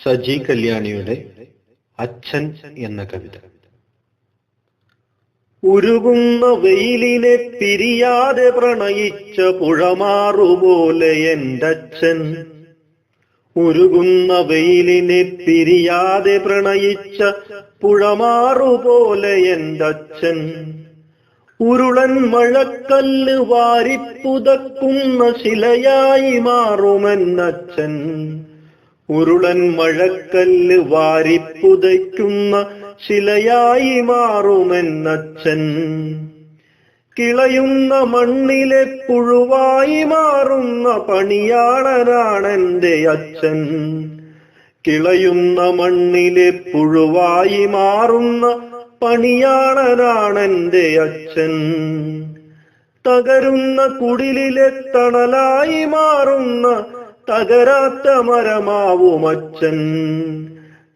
സജി കല്യാണിയുടെ അച്ഛൻ എന്ന കവിത. ഉരുകുന്ന വെയിലിനെ പിരിയാതെ പ്രണയിച്ച പുഴമാറുപോലെ എന്റച്ഛൻ. ഉരുകുന്ന വെയിലിനെ പിരിയാതെ പ്രണയിച്ച പുഴമാറുപോലെ എന്റച്ഛൻ. ഉരുളൻ മഴക്കല്ല് വാരിപ്പുതക്കുന്ന ശിലയായി മാറുമെന്നച്ഛൻ. ഉരുളൻ മഴക്കല്ല് വാരിപ്പുതയ്ക്കുന്ന ശിലയായി മാറുമെന്നച്ഛൻ. കിളയുന്ന മണ്ണിലെ പുഴുവായി മാറുന്ന പണിയാളനാണെന്റെ അച്ഛൻ. കിളയുന്ന മണ്ണിലെ പുഴുവായി മാറുന്ന പണിയാളനാണെന്റെ അച്ഛൻ. തകരുന്ന കുടിലിലെ തണലായി മാറുന്ന തകരാത്ത മരമാവുമച്ഛൻ.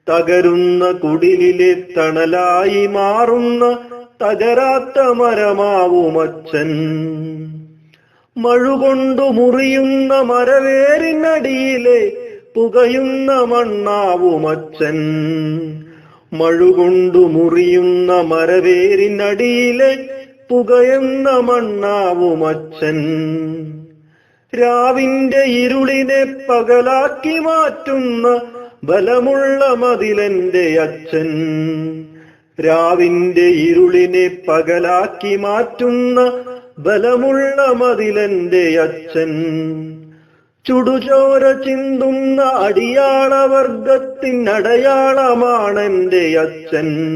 തകരുന്ന കുടിലിലെ തണലായി മാറുന്ന തകരാത്ത മരമാവുമച്ഛൻ. മഴുകൊണ്ടു മുറിയുന്ന മരവേരിനടിയിലെ പുകയുന്ന മണ്ണാവുമച്ഛൻ. മഴുകൊണ്ടു മുറിയുന്ന മരവേരിനടിയിലെ പുകയുന്ന മണ്ണാവുമച്ഛൻ. രാവിന്റെ ഇരുളിനെ പകലാക്കി മാറ്റുന്ന ബലമുള്ള മതിലെന്റെ അച്ഛൻ. രാവിന്റെ ഇരുളിനെ പകലാക്കി മാറ്റുന്ന ബലമുള്ള മതിലെന്റെ അച്ഛൻ. ചുടുചോര ചിന്തുന്ന അടിയാളവർഗത്തിനടയാളമാണെന്റെ അച്ഛൻ.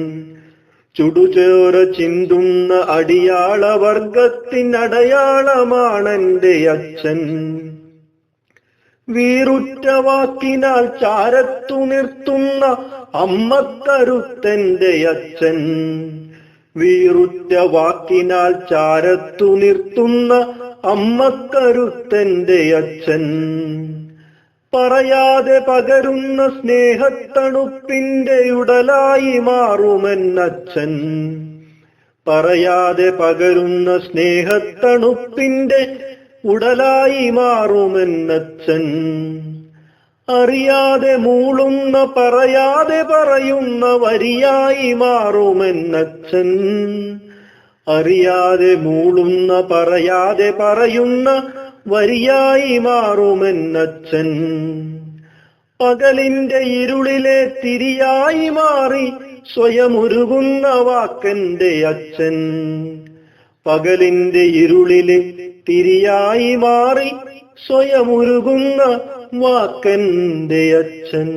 ചുടുചോര ചിന്തുന്ന അടിയാളവർഗത്തിനടയാളമാണെന്റെ അച്ഛൻ. വീറുറ്റ വാക്കിനാൽ ചാരത്തു നിർത്തുന്ന അമ്മക്കരുത്തന്റെ അച്ഛൻ. വീറുറ്റ വാക്കിനാൽ ചാരത്തു നിർത്തുന്ന അമ്മക്കരുത്തന്റെ അച്ഛൻ. പറയാതെ പകരുന്ന സ്നേഹത്തണുപ്പിന്റെ ഉടലായി മാറുമെന്നച്ഛൻ. പറയാതെ പകരുന്ന സ്നേഹത്തണുപ്പിന്റെ ഉടലായി മാറുമെന്നച്ഛൻ. അറിയാതെ മൂളുന്ന പറയാതെ പറയുന്ന വരിയായി മാറുമെന്നച്ഛൻ. അറിയാതെ മൂളുന്ന പറയാതെ പറയുന്ന വരിയായി മാറുമെന്നച്ഛൻ. പകലിന്റെ ഇരുളിലെ തിരിയായി മാറി സ്വയമുരുകുന്ന വാക്കെന്റെ അച്ഛൻ. പകലിന്റെ ഇരുളിലെ തിരിയായി മാറി സ്വയമുരുകുന്ന വാക്കെന്റെ അച്ഛൻ.